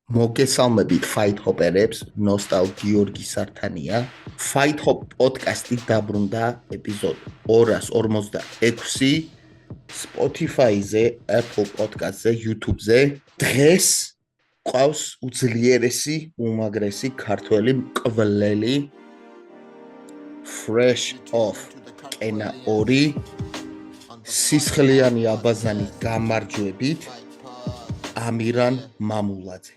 მოგესალმებით Fight Hopper-ებს, ნოსტალ გიორგი სართანია. Fight Hop პოდკასტი დაბრუნდა ეპიზოდ 246 Spotify-ზე, Apple Podcast-ზე, YouTube-ზე. დღეს ყავს უძლიერესი, უმაგრესი ქართველი მკვლელი Fresh Off კენა 2 სისხლიანი აბაზანი გამარჯვებით ამირან მამულაძე.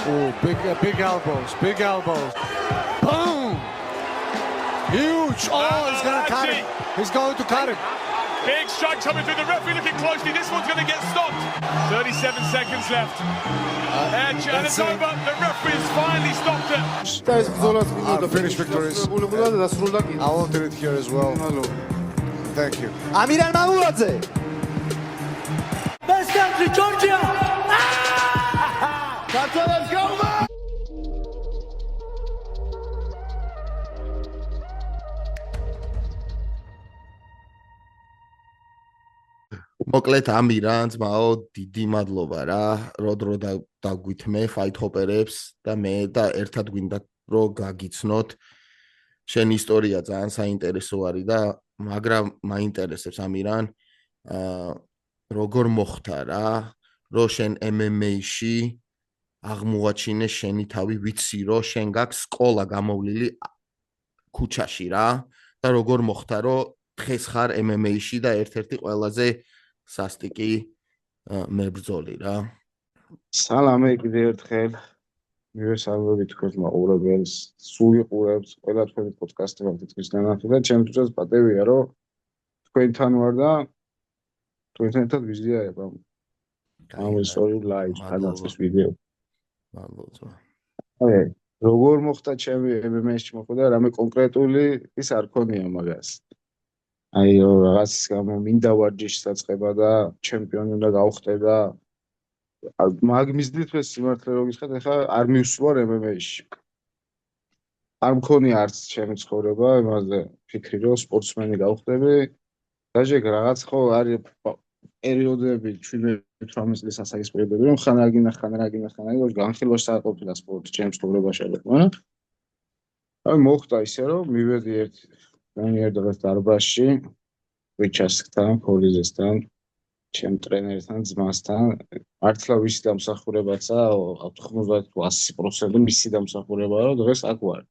Oh, big elbows, big elbows. Boom! Huge! Oh, he's going to cut him. He's going to cut him. Big strike coming through the referee looking closely. This one's going to get stopped. 37 seconds left. And it's over. The referee has finally stopped it. The finish victories. I wanted it here as well. Thank you. Amiran Mamuladze. Best country, Georgia! Let's go, man! მოკლედ ამირან ძმაო, დიდი მადლობა რა, რო დაგვითმე Fight Hopper-ებს და მე და ერთად გვინდა რომ გაგიცნოთ შენ ისტორია ძალიან საინტერესო არის და მაგრამ მაინტერესებს ამირან როგორ მოხდა რა, რომ შენ MMA-ში აღმოაჩინე შენი თავი, ვიცი რომ შენ გაქვს სკოლა გამოვლილი ქუჩაში რა და როგორ მოხდა რომ დღეს ხარ MMA-ში და ერთ-ერთი ყველაზე სასტიკი მებრძოლი რა. სალამი კიდევ ერთხელ მივესალმებით თქვენს მაყურებელს, სულ იყურებთ ყველა თქვენი პოდკასტები თითქმის ნანახი და ჩემთვის პატევია რომ თქვენთან ვარ და თქვენთან ერთად ვიზიარებ ამ ისტორიულ ლაივს გადაცემის ვიდეო. მადლობა. აი, როგორ მოხდა ჩემი MMA-ში მოხდა რამე კონკრეტული ის არ ქონია მაგას. აი, რაღაცის გამო მინდა ვარჯიში საწყება და ჩემპიონი უნდა გავხდე და მაგ მიზნით ეს სიმართლე რო გითხრათ, ეხლა არ მივსვარ MMA-ში. არ მქონია არც ჩემი ცხოვრება, იმაზე ფიქრი რომ სპორტსმენი გავხდები. დაჟე რაღაც ხო არის პერიოდები 17-18 წლის ასაკის პერიოდები, რომ ხანაგინა რომ განხილვაში საერთოდ სპორტი ჩემს ცხოვრებაში არ იყო. აი მოხდა ისე რომ მივედი ერთ დღეს დარბაზში ვიჩასკთან, ქოლიზესთან, ჩემ ტრენერთან, ძმასთან, მართლა ვიცი დამსახურებაცა 90-100% მისი დამსახურებაა, რომ დღეს აქ ვარ.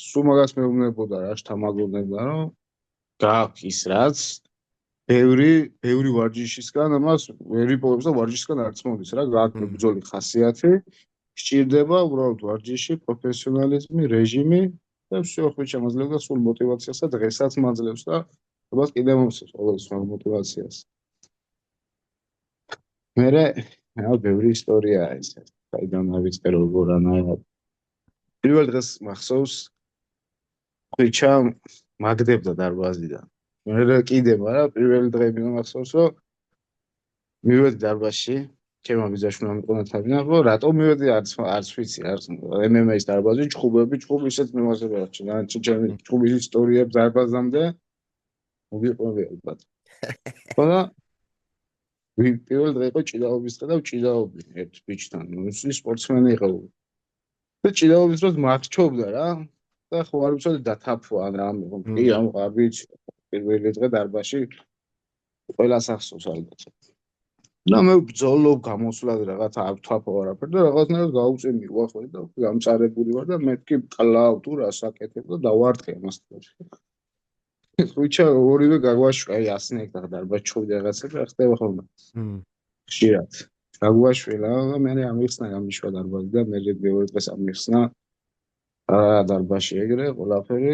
სულ მაგას მეუბნებოდა რა, შთამაგონებდა რომ გაქვს ის რაც ბევრი ვარჯიშისგან ამას ვერ იპოვებს და ვარჯიშისგან არც მოდის რა, გაქვს ბრძოლის ხასიათი, სჭირდება უბრალოდ ვარჯიში, პროფესიონალიზმი, რეჟიმი და всё ხო შემიძლია სულ мотиваციას და დღესაც მაძლევს და ალბათ კიდევ მომწევს ყოველთვის мотиваციას. მერე ბევრი ისტორიაა ეს. საიდან ავიწყე როგორანაირად. პირველ დღეს მახსოვს ხვიჩა მაგდებდა დარბაზიდან. მერე კიდე, მაგრამ პირველი დღე მახსოვს რომ მივედი დარბაზში, ჩემო ბიძაშვილმა მიყონა თავიდან, რომ რატომ მივედი არც ვიცი, არც MMA-ის დარბაზში ჭუბები ისეთ მიმოსება რა, ჩემი ჭუბის ისტორიებს დარბაზამდე მოგიყვები ალბათ. ხოლო პირველ დღე იყო ჭიდაობის დღე და ჭიდაობი ერთ ბიჭთან, ის სპორტსმენი იყო. და ჭიდაობის დროს მარჩობდა რა. და ხო არ ვიცოდი დათაფვა ან რამე, კი ამ ყაბიჩი პირველი დღე დარბაზში ყველას ახსოვს ალბათ. და მე ბრძოლობ გამოსვლად რაღაც არ თაფო არაფერ და რაღაცნაირად გაუწევი ვახვე და გამწარებული ვარ და მეთქი კლავ თუ რა საკეთებ და დავარტყე ამას. ხვიჩა ორივე გაგვაშვა, აი ასნეკ და დარბაზ ჩოვდი რაღაცები და ხდება ხოლმე. ხშირად. გაგვაშველა და მე ამიხსნა გამიშვა დარბაზი და მე მეორე დღეს ამიხსნა დარბაზში ეგრე ყველაფერი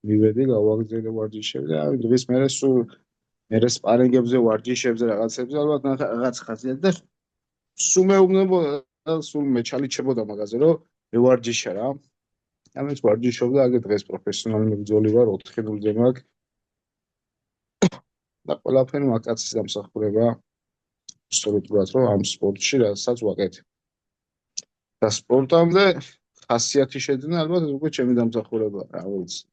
მივედი გავაგზავნე ვარჯიშები და დღის მერე სპარინგებზე ვარჯიშებზე რაღაცებზე ალბათ რაღაც ხასიათი და სულ მეუბნებოდა სულ მეჩალიჩებოდა მაგაზე რომ ვარჯიშა რა. ამას ვარჯიშობდა აგე დღეს პროფესიონალი მებრძოლი ვარ 4-0-ზე მაქვს და ყველაფერი მაკაცის დამსახურება სწორედ რომ ამ სპორტში რასაც ვაკეთებ. და სპორტამდე ხასიათი შეძენა ალბათ უკვე ჩემი დამსახურება რა ვიცი.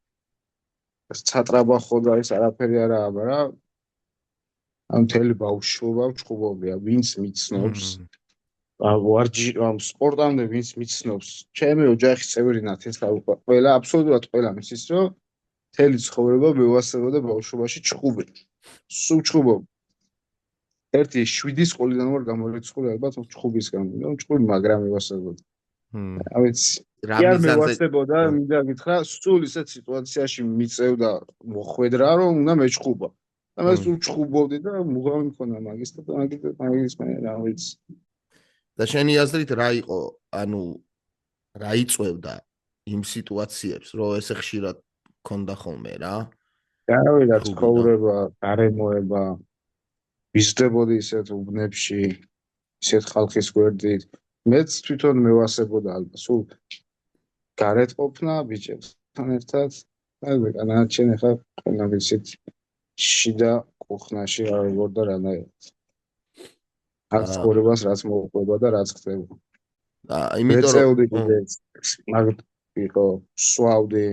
ეს ცატრაბახო და ეს არაფერი არაა, მაგრამ ამ მთელი ბავშვობა ვჭუბობია, ვინც მიცნობს ვარჯი ამ სპორტამდე ვინც მიცნობს, ჩემი ოჯახის წევრი ნათეს ყველა აბსოლუტურად ყველა მისის რომ მთელი ცხოვრება მევასებოდა ბავშვობაში ჭუბი. სულ ჭუბობ. ერთი 7 სკოლიდან ვარ გამორიცხული ალბათ ჭუბისგან, ჭუბი მაგრამ მევასებოდა. ავიცი რა არ მიზანზე მევასებოდა, მინდა გითხრა, სულ ისეთ სიტუაციაში მიწევდა მოხვედრა, რომ უნდა მეჭუბა. და მე სულ ჭუბობდი და მუღამი მქონდა მაგის და მაგის მე რა ვიცი. და შენი აზრით რა იყო, ანუ რა იწევდა იმ სიტუაციებს, რომ ესე ხშირად ქონდა ხოლმე რა? რა ცხოვრება, გარემოება, ვიზრდებოდი ისეთ უბნებში, ისეთ ხალხის გვერდით. მეც თვითონ მევასებოდა ალბათ, სულ გარეთ ყოფნა ბიჭებთან ერთად. განაჩენ ახლა ყველა ვიცით შიდა კუხნაში რა როგორ და რანაირად. აქ ცხოვრებას რაც მოუყვება და რაც ხდება. იმიტომ რომ მაგ იყო სვავდი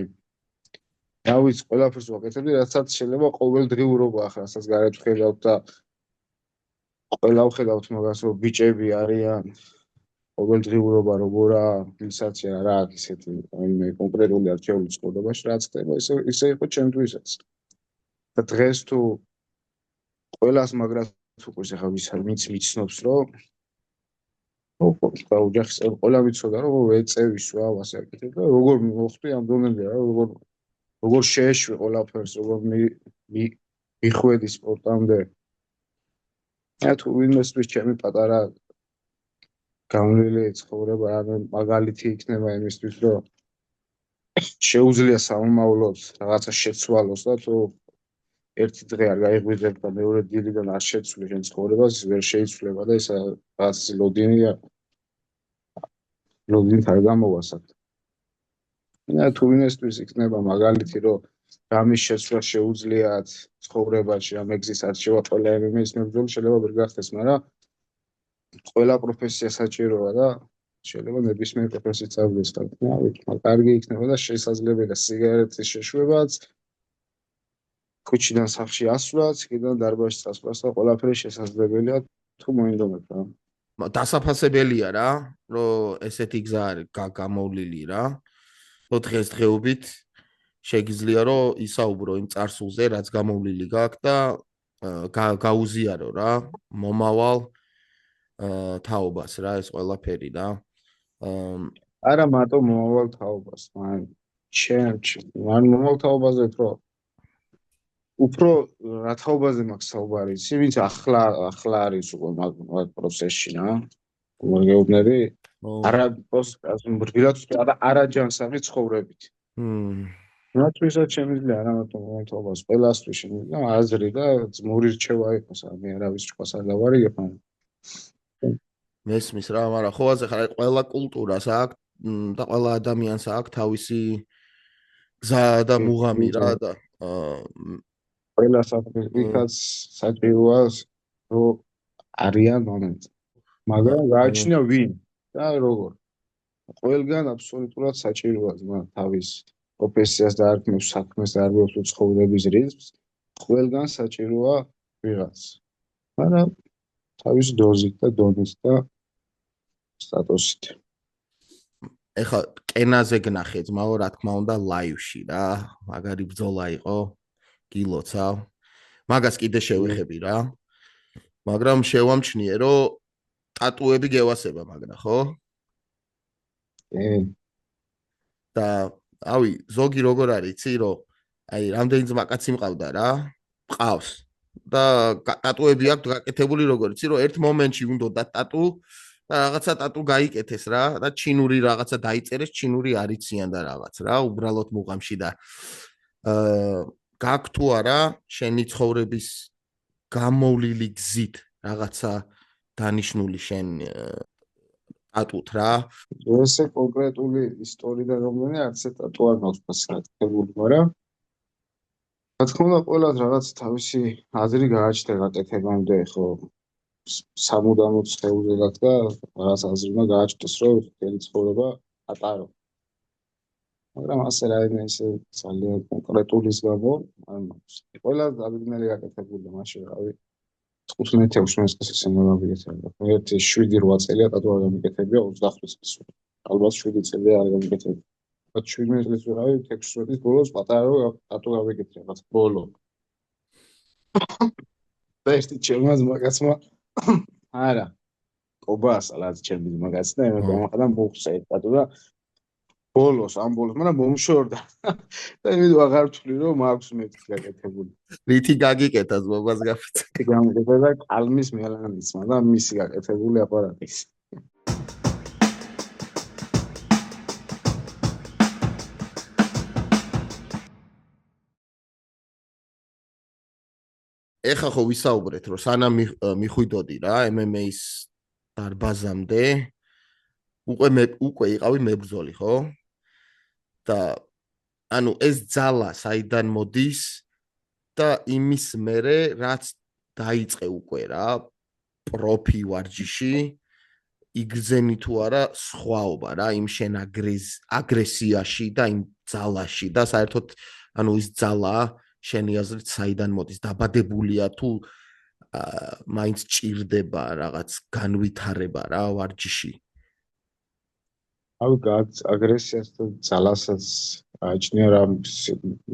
რა ვიცი ყველაფერს ვაკეთებდი რასაც შეიძლება ყოველდღიურობა ახლა რასაც გარეთ ვხედავთ და ყველა ვხედავთ მაგას რომ ბიჭები არიან ყოველდღიურობა როგორა ინსაცია რა აქვს ისეთი მე კონკრეტული არჩეული ცხოვრებაში რაც ხდება ისე იყო ჩემთვისაც და დღეს თუ ყველას მაგრად უკვე ახლა ვინც მიცნობს რომ და ოჯახის ყველა ვიცოდა რომ ვეწევი სვავ ასე აკეთებ და როგორ მოხდი ამ დონემდე რა როგორ შეეშვი ყველაფერს როგორ მიხვედი სპორტამდე და თუ ვინმესთვის ჩემი პატარა გამლილი ცხოვრება რა მაგალითი იქნება იმისთვის რომ შეუძლია სამომავლოდ რაღაცა შეცვალოს და თუ ერთი დღე არ გაიღვიძებ და მეორე დილიდან არ შეცვლი შენ ცხოვრებას ვერ შეიცვლება და ეს რაღაც ლოდინია ლოდინით არ გამოვასად და თუ ვინმესთვის იქნება მაგალითი რომ რამის შეცვლა შეუძლიათ ცხოვრებაში ამ ეგზის არჩევა ყველა იმის მებრძოლი შეიძლება ვერ გახდეს მაგრამ ყველა პროფესია საჭიროა და შეიძლება ნებისმიერ პროფესიით წავიდეს ხალხი. კარგი იქნება და შესაძლებელია სიგარეტის შეშვებაც, ქუჩიდან სახლში ასვლაც, კიდევ დარბაზში წასვლაც და ყველაფერი შესაძლებელია თუ მოინდომებ რა. დასაფასებელია რა, რომ ესეთი გზა არის გამოვლილი რა. ხო დღესდღეობით შეგიძლია რომ ისაუბრო იმ წარსულზე, რაც გამოვლილი გაქვს და გაუზიარო რა, მომავალ თაობას რა ეს ყველაფერი რა. არა მარტო მომავალ თაობას, მან მომავალ თაობაზე უფრო რა თაობაზე მაქვს საუბარი, იცი, ვინც ახლა არის უკვე მაგ პროცესში რა. მოგეუბნები? არა მრგილად არაჯანსაღი ცხოვრებით. მათთვისაც შემიძლია არა მარტო მომავალ თაობას, ყველასთვის შემიძლია აზრი და ძმური რჩევა იყოს, მე არავის ჭკუას არ დავარიგებ. მესმის რა, მაგრამ ხო ახლა ყველა კულტურას აქვს და ყველა ადამიანს აქვს თავისი გზა და მუღამი რა და ყველა საფრთხეს საჭიროა რომ არიან მომენტი. მაგრამ გააჩნია ვინ და როგორ. ყველგან აბსოლუტურად საჭიროა თავის პროფესიას დაარქმევს, საქმეს დაარღვევს ცხოვრების რიტმს, ყველგან საჭიროა ვიღაც. მაგრამ თავის დოზით და დონით და სტატუსით. ეხლა კენაზე გნახე ძმაო, რა თქმა უნდა, ლაივში რა, მაგარი ბრძოლა იყო, გილოცავ. მაგას კიდე შევეხები რა. მაგრამ შევამჩნიე, რომ ტატუები გევასება მაგრა, ხო? და ავი, ზოგი როგორ არის, იცი, რომ აი, რამდენი ძმა კაცი მყავდა რა, მყავს. და ტატუები აქვს გაკეთებული როგორ, იცი, რომ ერთ მომენტში უნდა ტატუ და რაღაცა ტატუ გაიკეთეს რა და ჩინური რაღაცა დაიწერეს, ჩინური არიციან და რაღაც რა, უბრალოდ მუღამში და გაქვს თუ არა შენი ცხოვრების გამოვლილი გზით რაღაცა დანიშნული შენ ტატუთ რა. ესე კონკრეტული ისტორია რომელია არც ტატუ არ მაქვს გასაკეთებული, მაგრამ რა თქმა უნდა ყველას რაღაც თავისი აზრი გააჩნდა გაკეთებამდე, ხო სამუდამოდ შეუძლია გაქვს და რაღაც აზრი უნდა გააჩნდეს, რომ მთელი ცხოვრება ატარო. მაგრამ ასე რაიმე ისე ძალიან კონკრეტულის გამო არ მაქვს. ყველა აღდგენელი გაკეთებულია მაშინ რავი. 15-16 წელს ისინი გამიგეთებია. ერთი 7-8 წელია დატო არ გამიგეთებია 25 წელს. ალბათ 7 წელი არ გამიგეთებია. 17 წელს ვიყავი 16 წლის ბოლოს პატარა დატო გამიგეთებია რაღაც ბოლო. და ერთი ჩემმა მაგაცმა არა კობას ალაც ჩემი მაგაც და მე გამახდა ბოქსა ეტატო და ბოლოს ამ ბოლოს მაგრამ მომშორდა და იმედო აღარ ვთვლი რომ მაქვს მეტი გაკეთებული. რითი გაგიკეთას ბაბას გაფიცე. გამიგეთა და კალმის მელანიცმა და მისი გაკეთებული აპარატის. ეხა ხო ვისაუბრეთ რომ სანამ მიხვიდოდი რა MMA-ის დარბაზამდე უკვე იყავი მებრძოლი ხო? და ანუ ეს ძალა საიდან მოდის და იმის მერე რაც დაიწყე უკვე რა პროფი ვარჯიში იგზენი თუ არა სხვაობა რა იმ შენ აგრესიაში და იმ ძალაში და საერთოდ ანუ ის ძალა შენი აზრით საიდან მოდის დაბადებულია თუ მაინც ჭირდება რაღაც განვითარება რა ვარჯიში. აგრესიას და ძალასაც აჩნია რა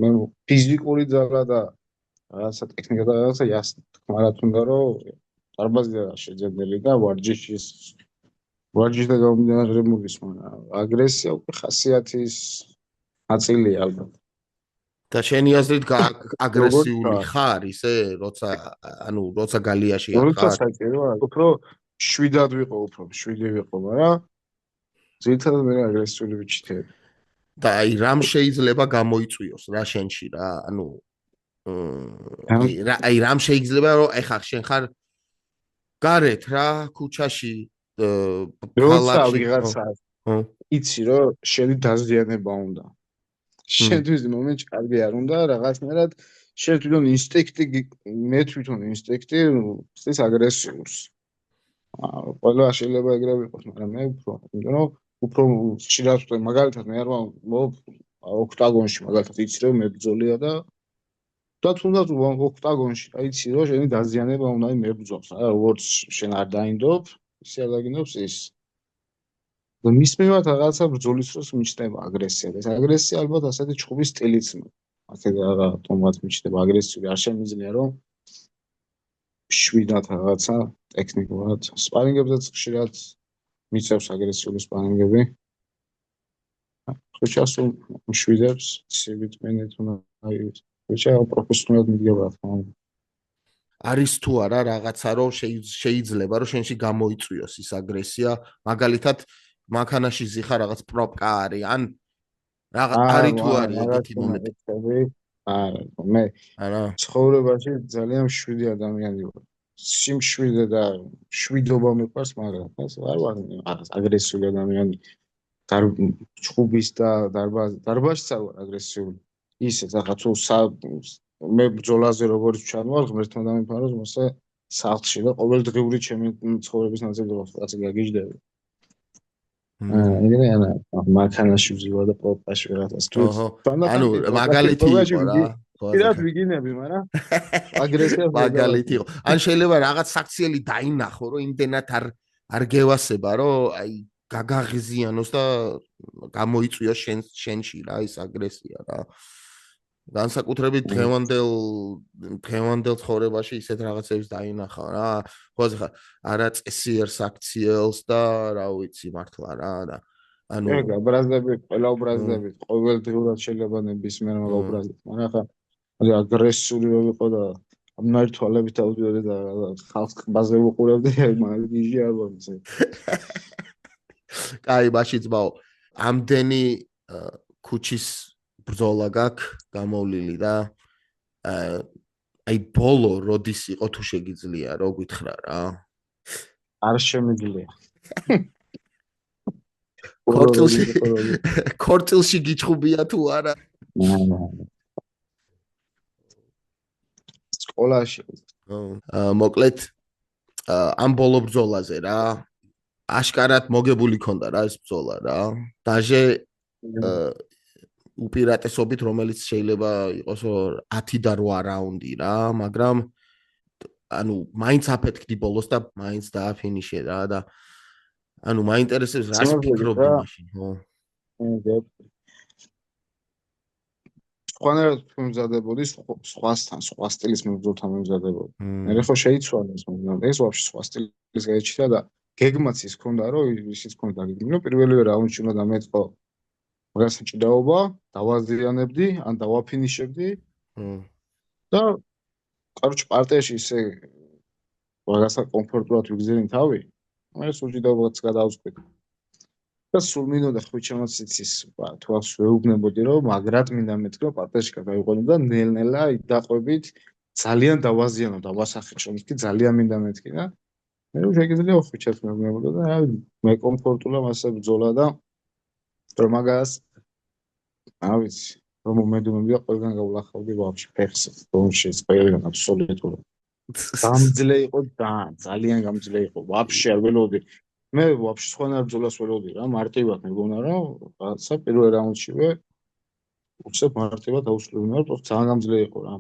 მე ფიზიკური ძალა და რაღაცა ტექნიკა და რაღაცა თქმა უნდა რომ დარბაზია შეძენილი და ვარჯიში და გამომდინარე მოდის მაგრამ აგრესია უკვე ხასიათის ნაწილია ალბათ. და შენი აზრით აგრესიული ხარ ისე როცა გალიაში არ ხარ? როცა საჭიროა უფრო 7-ად ვიყო მაგრამ ძირითადად მე აგრესიული ვიჩიტები. და აი რამ შეიძლება გამოიწვიოს რა შენში რა ანუ აი რამ შეიძლება რომ ეხა შენ ხარ გარეთ რა ქუჩაში როცა ვიღაცა იცი რომ შენი დაზიანება უნდა შენთვის მომენტში კარგი არ უნდა რაღაცნაირად შენ თვითონ ინსტინქტი მე თვითონ ინსტინქტი ის აგრესიულს ყველა შეიძლება ეგრე ვიყოს მაგრამ მე უფრო ხშირად მაგალითად მე არ ოქტაგონში მაგალითად იცი რომ მებრძოლია და თუნდაც ოქტაგონში იცი რომ შენი დაზიანება უნდა მებრძოლს რა როგორც შენ არ დაინდობ ისე არ დაგინდობს ის და მის მიმართ რაღაცა ბრძოლის დროს მიჩნდება აგრესია და ეს აგრესია ალბათ ასეთი ჩხუბის სტილიც აქედან რატომაც მიჩნდება აგრესიული არ შემიძლია რომ შვიდად რაღაცა ტექნიკურად სპარინგებზეც ხშირად მიწევს აგრესიული სპარინგები ხოჭას შვიდებს ცივით მენეთ უნდა აი ხოჭა პროფესიონალად მიდგება რა თქმა უნდა არის თუ არა რაღაცა რომ შეიძლება რომ შენში გამოიწვიოს ის აგრესია მაგალითად მანქანაში ზიხარ რაღაც პროპკა არის ან რაღაც არის თუ არის ეგეთი მომენტი მე ცხოვრებაში ძალიან შვიდი ადამიანი ვარ სიმშვიდე და შვიდობა მიყვარს მაგრამ ეს არ ვარ აგრესიული ადამიანი ჩხუბის და დარბაზში არ ვარ აგრესიული ისე რაღაც მე ბრძოლაზე როგორც ჩანვარ ღმერთმა დამიფაროს მოსე სახლში და ყოველდღიური ჩემი ცხოვრების ნაწილი რაც გაგიჟდები ეგრე მანქანაში ვზივარ და პროპკაში ვიღაცას თვით ანუ მაგალითი იყო რა პირად ვიგინები მაგრამ აგრესია მაგალითი იყო ან შეიძლება რაღაც საქციელი დაინახო რომ იმდენად არ გევასება რომ აი გაგაღიზიანოს და გამოიწვიოს შენში რა ის აგრესია რა განსაკუთრებით დღევანდელ ცხოვრებაში ისეთ რაღაცებს დაინახა რა ხოზე ხარ არა წესიერ საქციელს და რა ვიცი მართლა რა და ანუ გაბრაზდები ყველა უბრაზდები ყოველდღურად შეიძლება ნებისმიერ უბრაზდები მაგრამ ხა აგრესიული ვიყო და ამნაირ თვალებით ავდიოდი და ხალხს ყბაზე ვუყურებდი მაგ გიჟი არ ვამცე კაი მაშინ ძმაო ამდენი ქუჩის ბრძოლა გაქვს გამოვლილი და აი ბოლო როდის იყო თუ შეგიძლია რო გითხრა რა არ შემიძლია ქორწილში გიჩხუბია თუ არა სკოლაში მოკლედ ამ ბოლო ბრძოლაზე რა აშკარად მოგებული ქონდა რა ეს ბრძოლა რა დაჟე უპირატესობით რომელიც შეიძლება იყოს 10 და 8 რაუნდი რა მაგრამ ანუ მაინც აფეთქდი ბოლოს და მაინც დააფინიშე რა და ანუ მაინტერესებს რას ფიქრობდი მაშინ, ხო? სხვანაირად მომზადებოდი სხვასთან, სხვა სტილის მებრძოლთან მომზადებოდი. მე ხო შეიცვალა ეს მომზადება, ეს ვაფშე სხვა სტილის გაიჩნდა და გეგმაც ის ქონდა, რომ ისიც ქონდა გეგმა, რომ პირველივე რაუნდში უნდა დამეწყო მაგას ჭიდაობა, დავაზიანებდი, ან დავაფინიშებდი და კაროჩ პარტიაში ისე რაღაცა კომფორტულად ვიგზევნი თავი, მე სუჭიდაობაც გადავწყვიტე. და სულ მინდოდა ხვით შემოციცის თვალს ვეუბნებოდი რომ მაგრად მინდა მეთქვა პარტიაში გადავიყვანო და ნელ-ნელა დაყვებით ძალიან დავაზიანო დავასახელო ის კი ძალიან მინდა მეთქი და მე რომ შეგიძლია ხვიჩებს მეუბნებოდა და მე კომფორტულად მასე ბრძოლა და რომ მაგას არ ვიცი რომ მომედუმებია ყველგან გავლახავდი ვაფშე ფეხს დონში ყველგან აბსოლუტურად გამძლე იყო ძალიან გამძლე იყო ვაფშე არ ველოდი მე ვაფშე სხვანაირ ბრძოლას ველოდი რა მარტივად მეგონა რომ რაღაცა პირველ რაუნდშივე უცებ მარტივად აუსვლებინა რომ ძალიან გამძლე იყო რა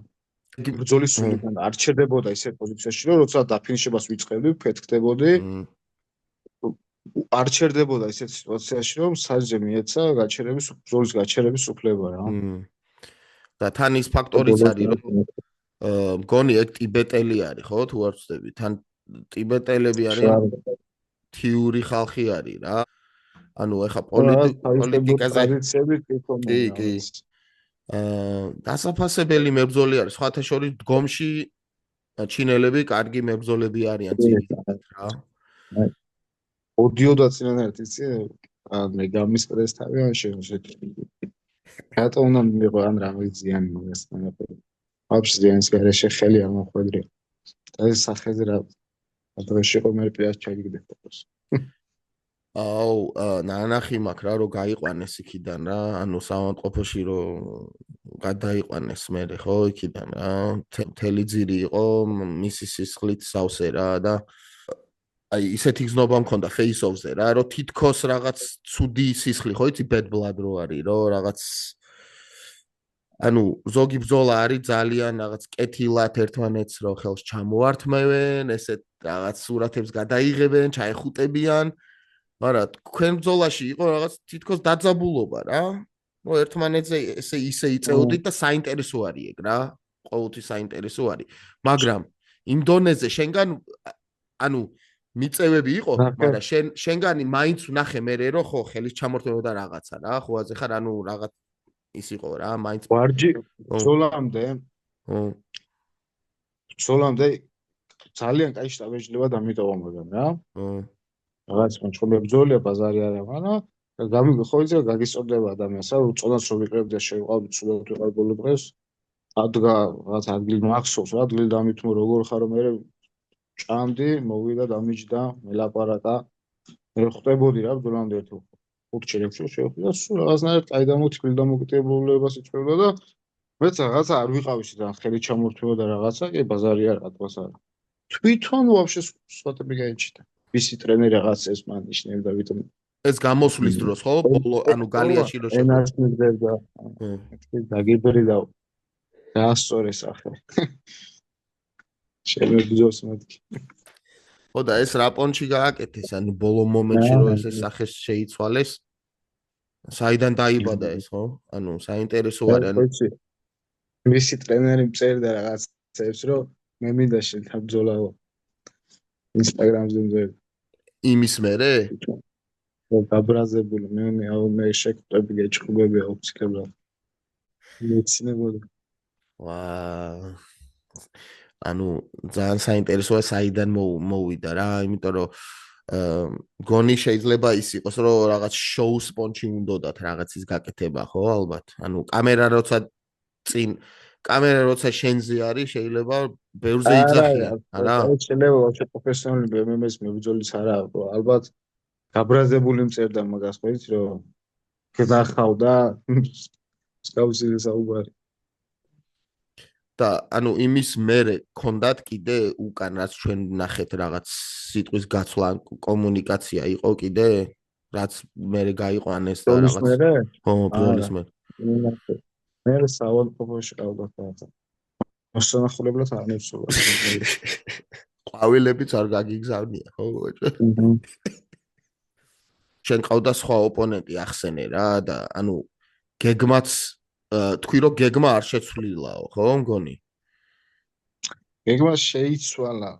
ბრძოლის სულიდან არ ჩერდებოდა ისეთ პოზიციაში რომ როცა დაფინიშებას ვიწყებდი ფეთქდებოდი არ ჩერდებოდა ისეთ სიტუაციაში რომ საჯზე მიეცა გაჩერების ბრძოლის გაჩერების უფლება რა და თან ის ფაქტორიც არის რომ მგონი ეგ ტიბეტელი არის ხო თუ არ ვცდები თან ტიბეტელები არიან თიური ხალხი არის რა. ანუ ეხა პოლიტიკაზე კი. დასაფასებელი მებრძოლი არის. სხვათა შორის დგომში ჩინელები კარგი მებრძოლები არიან ძირითადად რა. ოდიოდა წინანაირად იცი მე გამისყრეს თავი ან შევშეთი. რატო უნდა მიიღო ან რამე ზიანი მაგას თანაფე. ვაფშე ზიანის გარეშე ხელი არ მოხვედრია. და ეს სახეზე რა დღეში ყო მე პიას ჩაგიგდებ ფოტოს. აუ, ნანახი მაქვს რა, რომ გაიყვანეს იქიდან რა, ანუ სამავთყოფოში რომ გადაიყვანეს მე ხო იქიდან რა, მთელი ძირი იყო, მისი სისხლით სავსე რა და აი ისეთი გზნობა მქონდა face off-ზე რა, რომ თითქოს რაღაც ცუდი სისხლი ხო იცი bad blood რო არის, რომ რაღაც ანუ ზოგი ბრძოლა არის ძალიან რაღაც კეთილად ერთმანეთს რო ხელს ჩამოართმევენ, ესეთ რაღაც სურათებს გადაიღებენ, ჩაეხუტებიან, მაგრამ თქვენ ბრძოლაში იყო რაღაც თითქოს დაძაბულობა რა. ნუ ერთმანეთზე ისე იწეოდით და საინტერესო არის ეგ რა. ყოველთვის საინტერესო არის. მაგრამ იმ დონეზე შენგან ანუ მიწევები იყო, მაგრამ შენგანი მაინც ვნახე მე რომ ხო ხელის ჩამორთმევა და რაღაცა რა, ხო აზე ხარ ანუ რაღაც ის იყო რა, მაინც ვარჯი ბრძოლამდე. ბრძოლამდე ძალიან კაი შტაბი შეიძლება დამიტოვა მაგam რა. რაღაც მოწყობილ ბრძოლია ბაზარი არა, მაგრამ გამიგო ხო იცი გაგისწორდება ადამიანს, რა უწონას რომ ვიყრებდი და შევიყავდი ცუდად ვიყავ ბოლო დღეს. ადგა რაღაც ადგილი მახსოვს რა, ადგილი დამითმო როგორ ხარო მე ჭამდი, მოვიდა დამიჯდა, მელაპარაკა. მე ხვდებოდი რა ბრძოლამდე ერთ 5 ჩერებში შევხვდი და სულ რაღაცნაირად კაი დამოთქმელი დამოკიდებულებას იწვევდა და მეც რაღაცა არ ვიყავი შედან ხელი ჩამორთმევა და რაღაცა, კი ბაზარი არა, ატყვას არა. თვითონ ვაფშე სვატები გაიჩიტა. ვისი ტრენერი რაღაც ეს მან ნიშნებდა ვიტომ ეს გამოსვლის დროს ხო ბოლო ანუ გალიაში რო შეხვდა ენას მიგდება დაგიბრი და დაასწორეს ახლა შემებძოს მათი ხო და ეს რა პონჩი გააკეთეს ანუ ბოლო მომენტში რო ეს სახეს შეიცვალეს საიდან დაიბადა ეს ხო ანუ საინტერესო არის ანუ მისი ტრენერი მწერდა რაღაცებს რომ მე მინდა შენთან ბრძოლაო ინსტაგრამზე მზერდა იმის მერე? გაბრაზებული მე შეკვდები გეჭყობები აუცილებლად. მეცინებოდი. ვაა. ანუ ძალიან საინტერესოა საიდან მოვიდა რა, იმიტომ რომ გონი შეიძლება ის იყოს რომ რაღაც შოუ სპონჩი უნდათ რაღაცის გაკეთება ხო ალბათ. ანუ კამერა როცა შენზე არის შეიძლება ბევრზე იძახიან, არა? შეიძლება ვაფშე პროფესიონალი MMA-ის მებრძოლის არა, ალბათ გაბრაზებული მწერდა მაგას ხო იცი რომ გძახავდა მსგავსი საუბარი. და ანუ იმის მერე ქონდათ კიდე უკან რაც ჩვენ ნახეთ რაღაც სიტყვის გაცვლა კომუნიკაცია იყო კიდე რაც მერე გაიყვანეს და რაღაც ხო ბრძოლის მერე მე სავალ პროფესიონალს ყავდა. მოსანახულებლად არ ნებსოლა. ყვავილებიც არ გაგიგზავნია, ხო? შენ ყავდა სხვა ოპონენტი ახსენე რა და ანუ გეგმაც თქვი რომ გეგმა არ შეცვლილაო, ხო, მგონი? გეგმა შეიცვალა.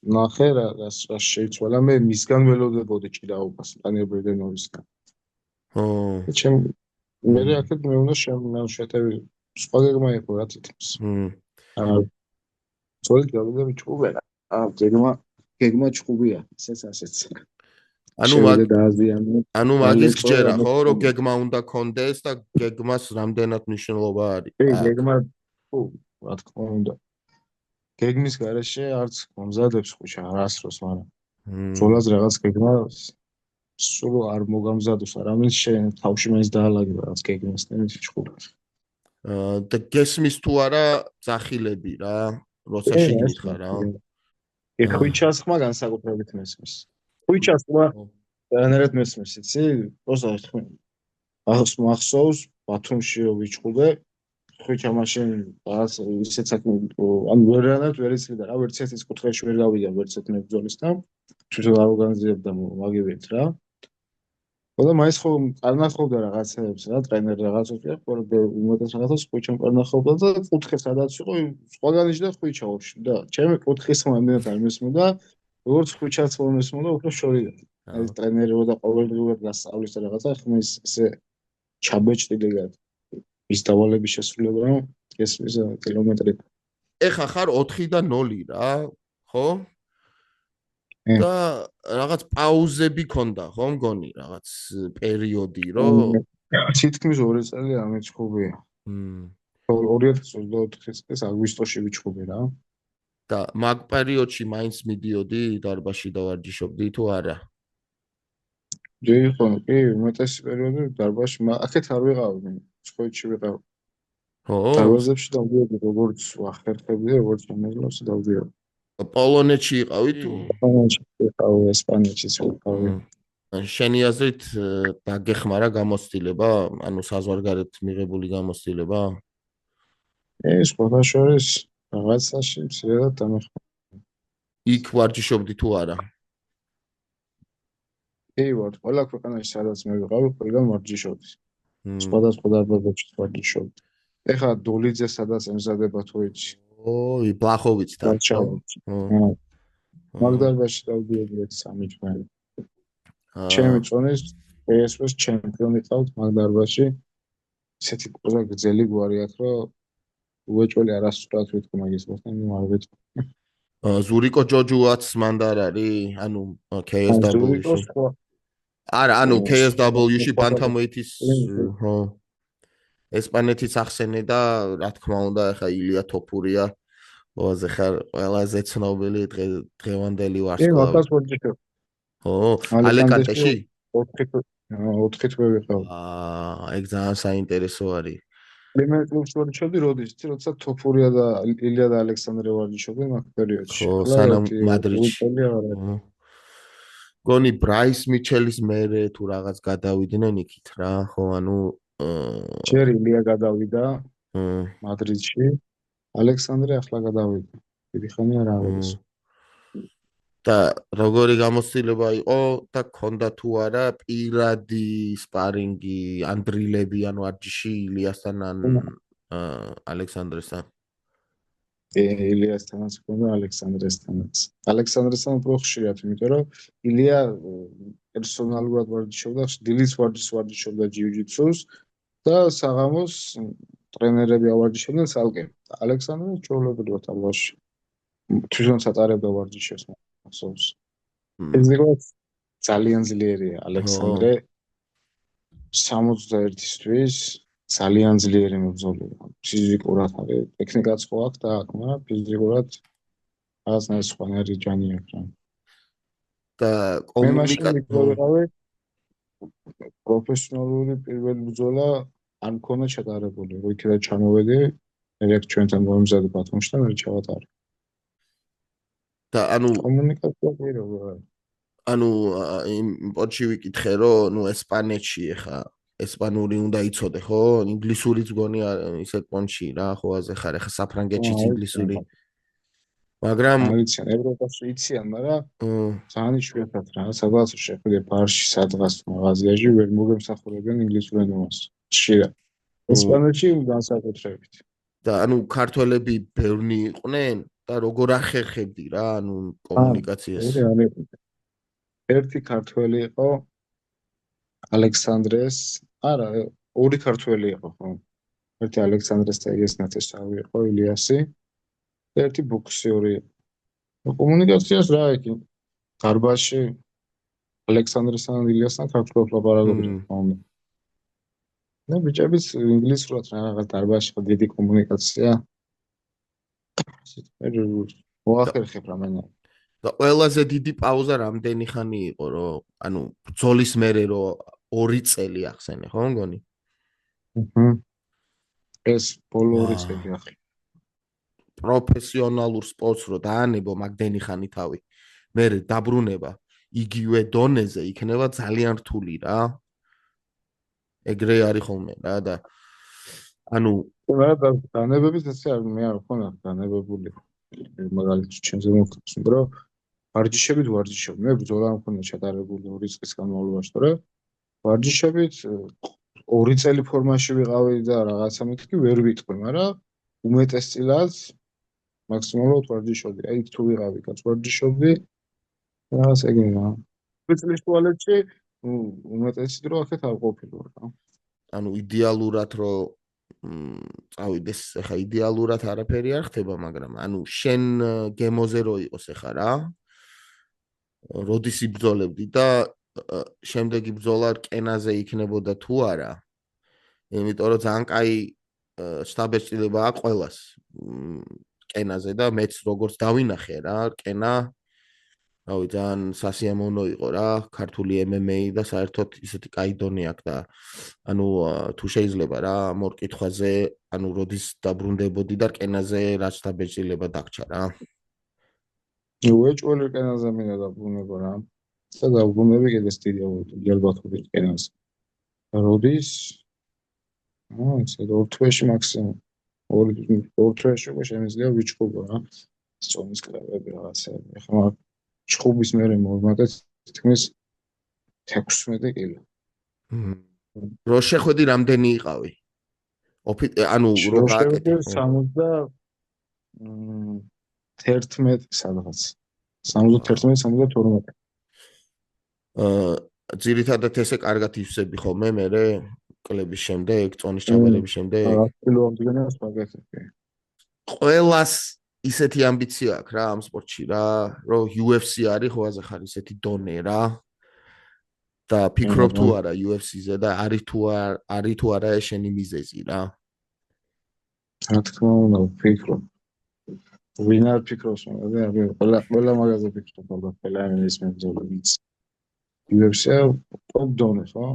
ნახე რა შეიცვალა, მე მისგან ველოდებოდი ჭიდაობას ტანიებრიდენოვისგან. ჩემ მე აქეთ მე უნდა შეტევი სხვა გეგმა იყო რა თითქმის. სწორედ გავიდა ჭუბე რა. გეგმა ჭუბია, ესეც. ანუ მაგის გჯერა ხო რომ გეგმა უნდა კონდეს და გეგმას რამდენად მნიშვნელობა არის. გეგმა რა თქმა უნდა. გეგმის გარეშე არც მომზადებს ხუჩა არასდროს, მაგრამ ბრძოლას რაღაც გეგმა სულ არ მოგამზადოს, არამედ შენ თავში მაინც დაალაგება რაღაც გეგმას და ის ჭუბს. და გესმის თუ არა ძახილები რა, როცა შეგითხა რა. ხუჩას ხმა განსაკუთრებით მესმის. ხუჩას ხმა რანერად მესმის, იცი? როცა მახსოვს ბათუმში ვიჭყუდე ხუჩა მაშინ რაღაც ისეთ საქმე ანუ ვერანაირად ვერ იცლიდა რა, ვერც ერთის კუთხეში ვერ გავიდა, ვერც ერთ მებრძოლის და თვითონ არ ორგანიზებდა მაგივით რა. და მაინც ხო არნახობდა რაღაცებს რა, ტრენერი რაღაცებს და უმეტეს რაღაცას ხუჩამ არნახობდა და კუთხე სადაც იყო, სხვაგანიშდა ხუჩა ვაფშე და ჩემი კუთხის მომენტად არ მესმოდა, როგორც ხუჩაც მომესმოდა, უფრო შორიდან. აი ტრენერი და ყოველდღიურად გასწავლის და რაღაცა ხმის ესე ჩაბეჭდილება ის დავალების შესრულება რომ ესმის კილომეტრი. ეხა ხარ 4 და 0 რა, ხო? და რაღაც პაუზები ქონდა, ხო, მგონი, რაღაც პერიოდი, რომ თითქმის 2 წელი არ მეჭუბია. 2024 წლის აგვისტოში ვიჭუბე რა. და მაგ პერიოდში მაინც მიდიოდი დარბაზში და ვარჯიშობდი თუ არა? ჯერ კი, უმეტესი პერიოდი დარბაზში, აქეთ არ ვიყავი, სკოლაში ვიყავ. ხო. დარბაზებში დავდიოდი, როგორც ახერხებდი, როგორც მომეძლოს დავდიოდი. პოლონეთში იყავი თუ? პოლონეთში ვიყავი, ესპანეთშიც ვიყავი. შენი აზრით დაგეხმარა გამოცდილება, ანუ საზღვარგარეთ მიღებული გამოცდილება? ეს ყოველშორის რაღაცაში მცირედად დამეხმარა. იქ ვარჯიშობდი თუ არა? კი ვარ, ყველა ქვეყანაში სადაც მე ვიყავი, ყველგან ვარჯიშობდი. სხვადასხვა დარბაზებში ვარჯიშობდი. ეხლა დოლიძე სადაც ემზადება თუ იცი? ოი, ბლახოვიცთან. მაგ დარბაზში დავდიოდი 3 თვე. ჩემი წონის PSV-ს ჩემპიონი ყავთ მაგ დარბაზში. ისეთი ყველა გძელი გვარი აქვს, რომ უეჭველი არასდროს ვიტყვი მაგის მოსთან, არ ვიტყვი. ზურიკო ჯოჯუაც მანდარ არის, ანუ KSW-ში. არა, ანუ KSW-ში ბანთამვეითის, ხო. ესპანეთის ახსენე და რა თქმა უნდა, ახლა ილია თოფურია. ყველაზე ხარ ყველაზე ცნობილი დღევანდელი ვარსკვლავი. კი, მაგას ვარჯიშობ. ხო, ალეკანტეში? 4 თვე ვიყავ. ეგ ძალიან საინტერესო არის. მე კლუბში ვარჯიშობდი, როცა თოფურია და ილია და ალექსანდრე ვარჯიშობდნენ მაგ პერიოდში. ხო, სანამ მადრიდში. გონი ბრაის მიჩელის მერე თუ რაღაც გადავიდნენ იქით რა, ხო, ანუ ჯერ ილია გადავიდა მადრიდში, ალექსანდრე ახლა გადავიდა. დიდი ხანი არ აღიარეს. და როგორი გამოცდილება იყო და ქონდა თუ არა პირადი სპარინგი ანდრილები ან ვარჯიში ილიასთან ან ალექსანდრესთან? ილიასთანაც ქონდა, ალექსანდრესთანაც. ალექსანდრესთან უფრო ხშირად, იმიტომ რომ ილია პერსონალურად ვარჯიშობდა, დილის ვარჯიშობდა ჯიუ-ჯიტსუს და საღამოს ტრენერები ავარჯიშობდნენ ცალკე. ალექსანდრე ჩვეულებრივად თამაში. თვითონაც ატარებდა ვარჯიშებს ახსოვს. ფიზიკურად ძალიან ძლიერია ალექსანდრე. 61-ისთვის ძალიან ძლიერი მებრძოლია. ფიზიკურად არის, ტექნიკაც ხო აქვს და აქვს, მაგრამ ფიზიკურად რაღაცნაირად სხვანაირი ჯანი აქვს რა. და კომუნიკაცია პროფესიონალური პირველი ბრძოლა არ მქონდა ჩატარებული. რო იქიდან ჩამოვედი, მე ჩვენთან მომზადე ბათუმში და მე ჩავატარე. და ანუ კომუნიკაცია კი როგორ არის? ანუ იმ პორჩი ვიკითხე, რომ ნუ ესპანეთში ხა ესპანური უნდა იცოდე, ხო? ინგლისურიც გონი ისე პონჩი რა, ხო აზე ხარ, ახლა საფრანგეთშიც ინგლისური. მაგრამ არიციან ევროპაში იციან, მაგრამ ძალიან იშვიათად რა, სადღაც შეხვიდე ბარში, სადღაც მაღაზიაში ვერ მოგემსახურებიან ინგლისურ ენას. ხშირად. ესპანეთში განსაკუთრებით. და ანუ ქართველები ბევრნი იყვნენ და როგორ ახერხებდი რა, ანუ კომუნიკაციას. ერთი ქართველი იყო ალექსანდრეს, არა, ორი ქართველი იყო, ხო? ერთი ალექსანდრეს და იესნათესავი იყო ილიასი. ერთი ბოქსერი. კომუნიკაციას რა იქ დარბაზში ალექსანდრესთან და ილიასთან ქართულად ლაპარაკობდნენ. და ბიჭებიც ინგლისურად რაღაც დარბაზში დიდი კომუნიკაცია. მოახერხებ რა მენა. და ყველაზე დიდი პაუზა რამდენი ხანი იყო, რომ ანუ ბრძოლის მერე რომ 2 წელი ახსენე, ხო მგონი? ეს ბოლო 2 წელი ახლა. პროფესიონალურ სპორტს რო დაანებო მაგდენი ხანი თავი. მერე დაბრუნება იგივე დონეზე იქნება ძალიან რთული რა. ეგრე არის ხოლმე რა და ანუ განებებით ესე არ მე არ ხონა განებებული. მაგალითად ჩემზე მოგწონს, რომ ვარჯიშებით მე ბრძოლა მქონდა ჩატარებული 2 წლის განმავლობაში, თორე ვარჯიშებით 2 წელი ფორმაში ვიყავი და რაღაცა მეთქი ვერ ვიტყვი, მაგრამ უმეტესწილად მაქსიმალურად ვარჯიშობდი. აი თუ ვიყავი კაც ვარჯიშობდი რაღაც ეგრე რა. 2 წლის ტუალეტში უმეტესი დრო აქეთ არ ყოფილიყო რა. ანუ იდეალურად რომ წავიდეს, ეხა იდეალურად არაფერი არ ხდება, მაგრამ ანუ შენ გემოზე რო იყოს ეხა რა. როდის იბრძოლებდი და შემდეგი ბრძოლა რკენაზე იქნებოდა თუ არა. იმიტომ რომ ძალიან კაი შტაბეჭდილება აქვს ყველას რკენაზე და მეც როგორც დავინახე რა, რკენა რავი ძალიან სასიამოვნო იყო რა, ქართული MMA და საერთოდ ისეთი კაი დონე აქვს და ანუ თუ შეიძლება რა მორკითხვაზე, ანუ როდის დაბრუნდებოდი და რკენაზე რა შტაბეჭდილება დაგჭა რა. უეჭველი რკენაზე მინდა დაბრუნება რა. და დაბრუნები კიდეს დიდი გელბათური რკენაზე. როდის? ესე 2 თვეში მაქსიმუმ. 2 თვეში უკვე შემიძლია ვიჩხუბო რა. სწონის კრავები რაღაცები. ეხლა ჩხუბის მერე მოვიმატეთ თქმის 16 კილო. რო შეხვედი რამდენი იყავი? ანუ რო გააკეთე 71 სადღაც. 71-72. ძირითადად ესე კარგად ივსები ხოლმე მერე კლების შემდეგ, წონის ჩაბარების შემდეგ. 100 კილოამდენას მაგეთები. ყველას ისეთი ამბიცია აქვს რა ამ სპორტში რა, რომ UFC არის ხო აზე ხარ ისეთი დონე რა. და ფიქრობ თუ არა UFC-ზე და არის თუ არა ეს შენი მიზეზი რა. რა თქმა უნდა, ვფიქრობ. ვინ არ ფიქრობს, მაგრამ ყველა მაგაზე ფიქრობ, ალბათ ყველა ის მებრძოლიც. UFC-ა ტოპ დონე, ხო?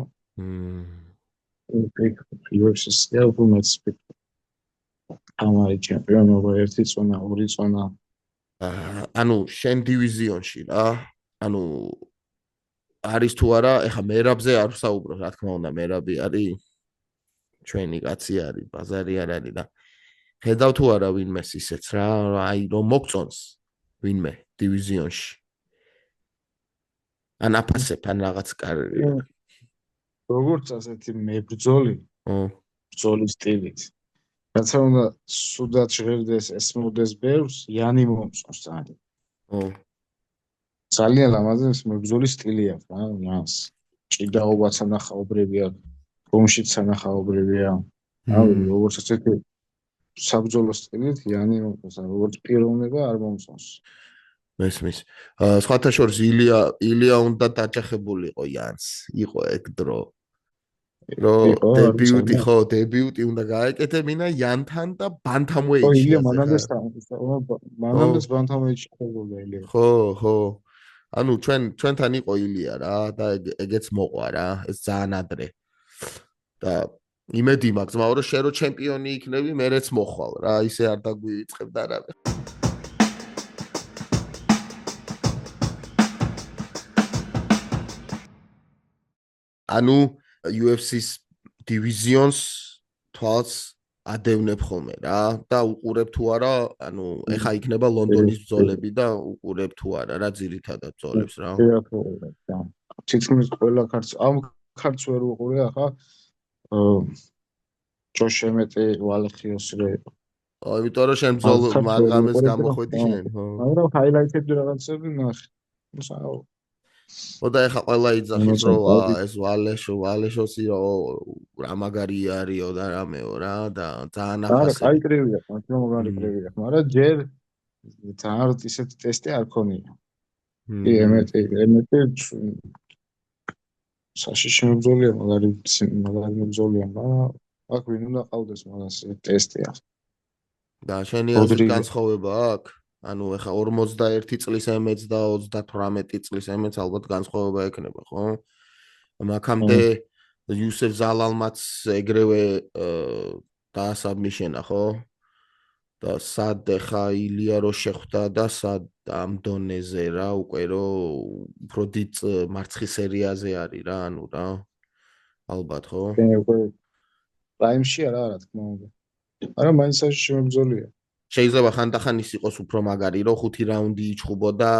UFC-ა უმეტეს ფიქრობ. ამარი ჩემპიონობა 1 წონა, 2 წონა. ანუ შენ დივიზიონში რა, ანუ არის თუ არა, ეხა მერაბზე არ ვსაუბრო, რა თქმა უნდა, მერაბი არის ჩვენი კაცი არის, ბაზარი არ არის და ხედავ თუ არა ვინმეს ისეც რა, აი რომ მოგწონს ვინმე დივიზიონში. ან აფასებ ან რაღაც კარგი. როგორც ასეთი მებრძოლი, ბრძოლის სტილით. რაც უნდა სუდად ჟღერდეს, ესმოდეს ბევრს, იანი მომწონს ძალიან. ძალიან ლამაზი მებრძოლის სტილი აქვს რა, იანს. ჭიდაობაც ანახაობრივია, რომშიც ანახაობრივია. რავი, როგორც ასეთი საბრძოლო სტილით იანი მომწონს, როგორც პიროვნება არ მომწონს. მესმის. სხვათა შორის ილია უნდა დაჯახებულიყო იანს. იყო ეგ დრო. რომ დებიუტი უნდა გააკეთე მინა იანთან და ბანთამვეიტში. ილია მანამდეც ბანთამვეიტში ხდებოდა ილია. ხო. ანუ ჩვენთან იყო ილია რა და ეგეც მოყვა რა, ეს ძალიან ადრე. და იმედი მაქვს, მაგრამ შენ რო ჩემპიონი იქნები, მერეც მოხვალ რა, ისე არ დაგვიწყებდა რა. ანუ UFC-ს დივიზიონს თვალს ადევნებ ხოლმე რა და უყურებ თუ არა, ანუ ეხა იქნება ლონდონის ბრძოლები და უყურებ თუ არა რა ძირითადად ბრძოლებს რა. თითქმის ყველა ქართს ამ ქართს ვერ უყურე ახლა ჯოშემეტი ვალეხიოსრე იმიტომ რომ შენ ბრძოლ მაღამეს გამოხვედი შენ, ხო? მაგრამ ჰაილაიტები რაღაცები ნახე. და ეხა ყველა იძახის რომ ეს ვალეშოსი რა მაგარი არისო და რამეო რა და ძალიან ახასე. აი კრივია, მაგრამ მაგარი კრივია, მაგრამ ჯერ ძალიან ისეთი ტესტი არ ქონია. კი, ემეტი საშიში მებრძოლია, მაგარი მებრძოლია, მაგრამ აქ ვინ უნდა ყავდეს მაგას ტესტი ახლა. და შენი აზრით განსხვავება აქვს? ანუ ეხა 41 წლის ემეც და 38 წლის ემეც ალბათ განსხვავება ექნება, ხო? მაქამდე იუსეფ ზალალმაც ეგრევე დაასაბმიშენა, ხო? და სად ეხა ილია რო შეხვდა და სად ამ დონეზე რა უკვე რო უფრო დიდ მარცხის სერიაზე არის რა, ანუ რა. ალბათ, ხო? პრაიმში არა თქმა უნდა. არა, მაინც საშიში მებრძოლია. შეიძლება ხანდახან ის იყოს უფრო მაგარი, რომ 5 რაუნდი იჩხუბოდა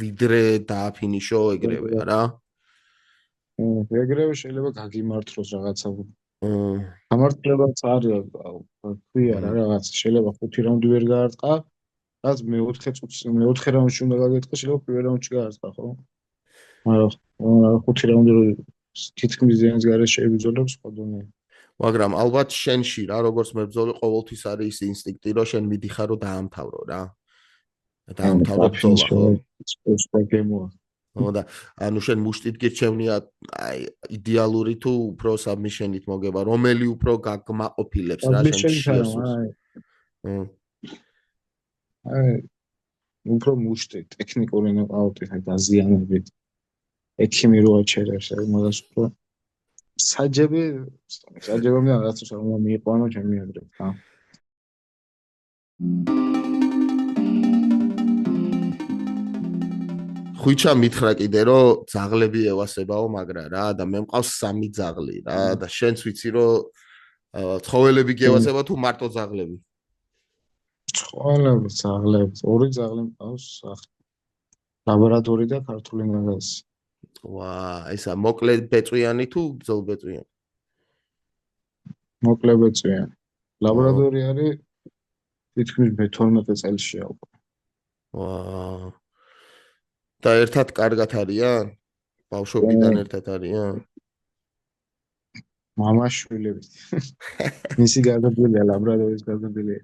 ვიდრე დააფინიშო ეგრევე, არა? ეგრევე შეიძლება გაგიმართლოს რაღაცა. გამართლებაც არის, ქვია რა რაღაც, შეიძლება 5 რაუნდი ვერ გაარტყა, რაც მეოთხე რაუნდში უნდა გაგარტყა, შეიძლება პირველ რაუნდში გაარტყა, ხო? მაგრამ 5 რაუნდი თითქმის ზიანის გარეშე შეიბრძოლებს სხვა დონეზე. მაგრამ ალბათ შენში რა როგორც მებრძოლი ყოველთვის არის ის ინსტინქტი რომ შენ მიდიხარ რომ დაამთავრო რა. დაამთავრო ბრძოლა ხო? და ანუ შენ მუშტით გირჩევნია აი idеალური თუ უფრო submission-ით მოგება, რომელი უფრო გაგმაყოფილებს რა შენ შეასრულს. აი უფრო მუშტით, ტექნიკური ნოკაუტით და დაზიანებით. ექიმი რო აჩერებს, მაგას უფრო საჯებამდე რაღაც უნდა მიიყვანო ჩემი ადრე, ხა. ხვიჩა მითხრა კიდე რომ ძაღლები ევასებაო მაგრა რა და მე მყავს 3 ძაღლი რა და შენც ვიცი რომ ცხოველები გევასება თუ მარტო ძაღლები? ცხოველები, ძაღლები, 2 ძაღლი მყავს სახში. ლაბორატორი და ქართული მაგაზი. ვა, ესა მოკლე ბეწვიანი თუ ბრძოლ ბეწვიანი? მოკლე ბეწვიანი. ლაბორატორი არის თითქმის 12 წელსია უკვე. ვა. და ერთად კარგად არიან? ბავშვობიდან ერთად არიან? მამაშვილები. მისი გარდაბილია, ლაბორატორის გარდაბილია.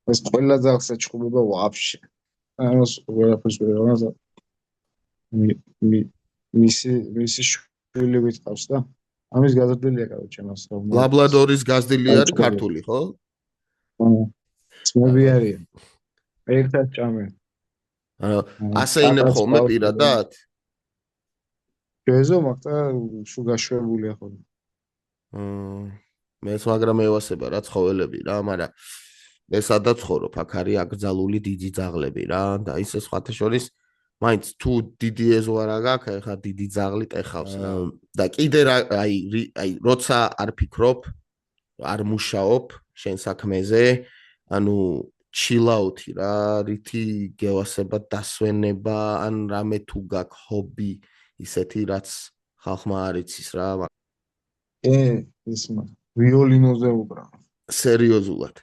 ეს ყველა ძაღლს ეჩხუბება ვაფშე. ამას ყველაფერს ვეღარ მისი შვილები თავს და ამის გაზრდილია კაუჩი მას. ლაბორატორის გაზრდილი არის ქართული, ხო? ძმები არიან. ერთად ჭამენ. ასე ინებ ხოლმე პირადად? ჯეზო მაგდა შუგაშვებულია ხოლმე. მეც მაგრამ ევასება რა ცხოველები რა, მაგრამ მე სადაც ცხოვრობ, აქ არის აკრძალული დიდი ძაღლები რა და ისე სხვათა შორის მაინც თუ დიდი ეზოარა გაქვს, ეხა დიდი ძაღლი ტეხავს რა. და კიდე რა აი როცა არ ფიქრობ, არ მუშაობ შენ საქმეზე, ანუ ჩილაუთი რა, რითი გევასება დასვენება, ან რამე თუ გაქვს ჰობი, ისეთი რაც ხალხმა არ იცის რა. ისმა ვიოლინოზე უკრავ. სერიოზულად.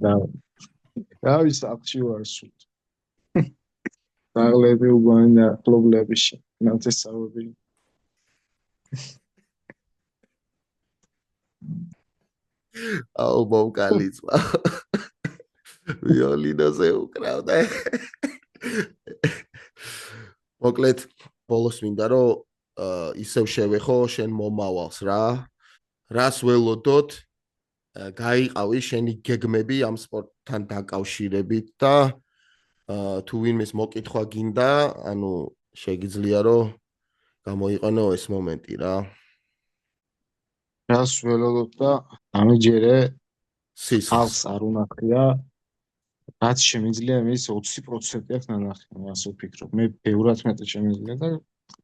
და რავი საფში ვარ სულ. ძაღლები უგანი და კლუბლები ნათესავები. აუ მოვკალიწვა. ვიოლინოზე უკრავდა. მოკლედ ბოლოს მინდა რომ ისევ შევეხო შენ მომავალს რა. რას ველოდოთ გაიყავი შენი გეგმები ამ სპორტთან დაკავშირებით და თუ ვინმეს მოკითხვა გინდა, ანუ შეგიძლია რომ გამოიყენო ეს მომენტი რა. რას ველოდოთ და ამიჯერე სისხლს არ უნახია. რაც შემიძლია მის 20% აქვს ნანახი, ასე ვფიქრობ. მე ბევრად მეტი შემიძლია და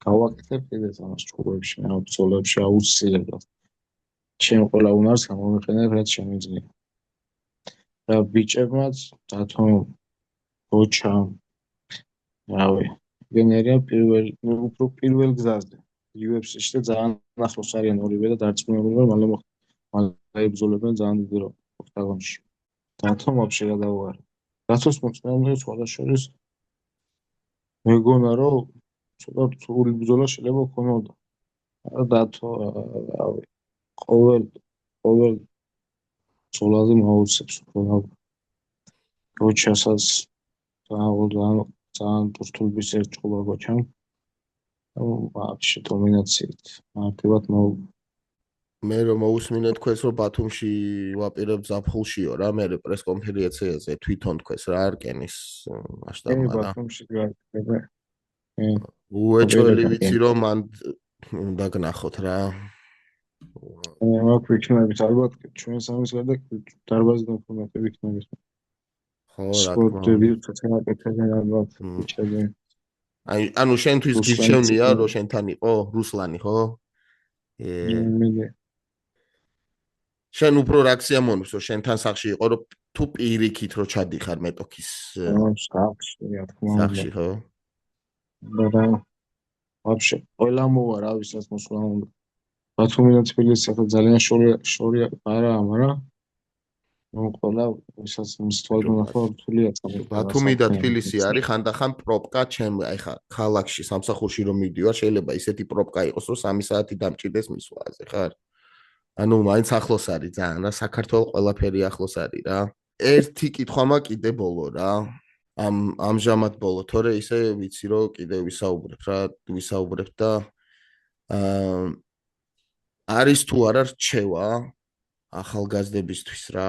გავაკეთებ კიდეც ამას ჭკუებში, ბრძოლებში აუცილებლად. ჩემ ყველა უნარს გამოვიყენებ, რაც შემიძლია. და ბიჭებმაც, დათომ, ბოჩამ, რავი, გენერია უფრო პირველ გზაზე. UFC-ში და ძალიან ახლოს არიან ორივე და დარწმუნებული ვარ, მალე იბრძოლებენ ძალიან დიდი როლი ოქტაგონში. დათომ ვაფშე გადავარ. დათოს მოწმენდები სხვადასხვის მეგონა რომ ცოტა რთული ბრძოლა შეიძლება ქონოდა. დათო რავი, ყოველ ბრძოლაზე მოუწევს უფრო. გოჩასაც ძალიან რთული შეჭრობა გოჩამ. ვაფშე დომინაციით. მარტივად მე რომ მოусმინე თქვენს რომ ბათუმში ვაპირებ ზაფხულშიო რა, მე პრეს კონფერენციაზე თვითონ თქვენს რა არკენის მასშტაბმა და ბათუმში გავაკეთე. უეჭველი ვიცი რომ მან უნდა გნახოთ რა. მაქვს ვიქნებით ალბათ ჩვენ სამის გარდა დარბაზი დაფორმატე ვიქნებით. ხო რა თქმა უნდა. სპორტები ცოტა ალბათ ვიჭერდი. ანუ შენთვის გირჩევნია რომ შენთან იყო რუსლანი ხო? მე შენ უფრო რეაქცია მონებს რომ შენთან სახში იყო რომ თუ პირიქით რომ ჩადიხარ მეტოქის სახში რა თქმა უნდა. სახში ხო? და ვაფშე ყველა მოვა რა ვისაც მოსვლა უნდა. ბათუმი და თბილისი ახლა ძალიან შორია არა, მაგრამ ყველა ვისაც მისთვალ ნახვა რთულია წამოწვა. ბათუმი და თბილისი არის ხანდახან პროპკა ჩემ ახლა ქალაქში სამსახურში რომ მიდივარ შეიძლება ისეთი პროპკა იყოს რომ 3 საათი დამჭირდეს მისვლაზე ხარ? ანუ მაინც ახლოს არის ძალიან რა, საქართველოს ყველაფერი ახლოს არის რა. ერთი კითხვა მაქვს კიდე ბოლო რა. ამჟამად ბოლო, თორე ისე ვიცი რომ კიდე ვისაუბრებ და არის თუ არა რჩევა ახალგაზრდებისთვის რა.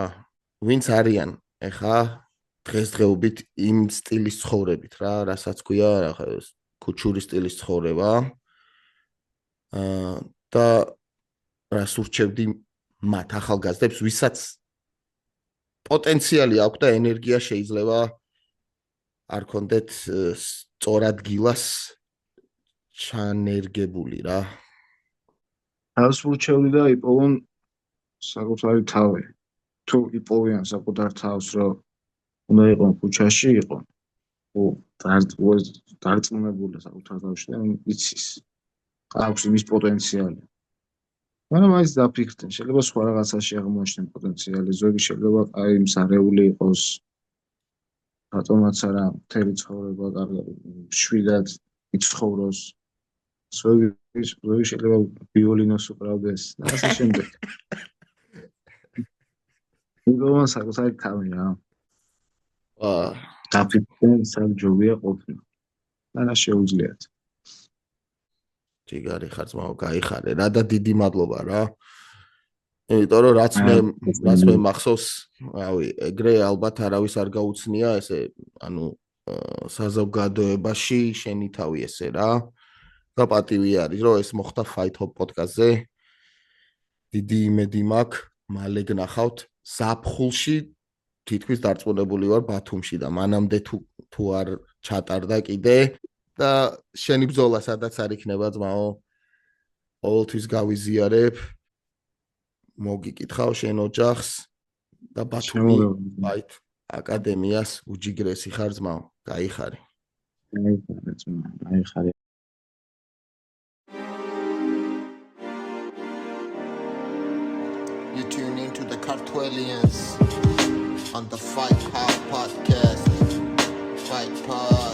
ვინც არიან ეხა დღესდღეობით იმ სტილის ცხოვრებით რა, რასაც ქვია კუჩური სტილის ცხოვრება. და რას ურჩევდი მათ ახალგაზრდებს, ვისაც პოტენციალი აქვს და ენერგია შეიძლება არ კონდეთ სწორად გილას ჩანერგებული რა. ას ურჩევდი და იპოვონ საკუთარი თავი. თუ იპოვიან საკუთარ თავს, რომ უნდა იყონ ქუჩაში, იყონ. დარწმუნებული საკუთარ თავში და იცის. აქვს იმის პოტენციალი. მაგრამ მაინც დაფიქრდნენ, შეიძლება სხვა რაღაცაში აღმოაჩნდნენ პოტენციალი, ზოგი შეიძლება აი მსარეული იყოს. რატომაც არა, მთელი ცხოვრება კარგად, შვიდად იცხოვროს. ზოგი შეიძლება ვიოლინოს უკრავდეს და ასე შემდეგ. იგოვან საკუთარი თავი რა. დაფიქრდნენ, სამჯობია ყოფნა. და შეუძლიათ. ჯიგარი ხარ ძმაო, გაიხარე რა და დიდი მადლობა რა. იმიტომ რომ რაც მე მახსოვს, რავი, ეგრე ალბათ არავის არ გაუცნია ესე, ანუ საზოგადოებაში შენი თავი ესე რა. და პატივი არის რომ ეს მოხდა Fight Hop podcast-ზე. დიდი იმედი მაქვს, მალე გნახავთ ზაფხულში, თითქმის დარწმუნებული ვარ ბათუმში და მანამდე თუ არ ჩატარდა კიდე და შენი ბრძოლა სადაც არ იქნება ძმაო, ყოველთვის გავიზიარებ, მოგიკითხავ შენ ოჯახს და ბათუმი Fight აკადემიას უჯიგრესი ხარ ძმაო, გაიხარე. გაიხარე. You tune into the Cartwellians on the Fight Hop podcast. Fight Pod.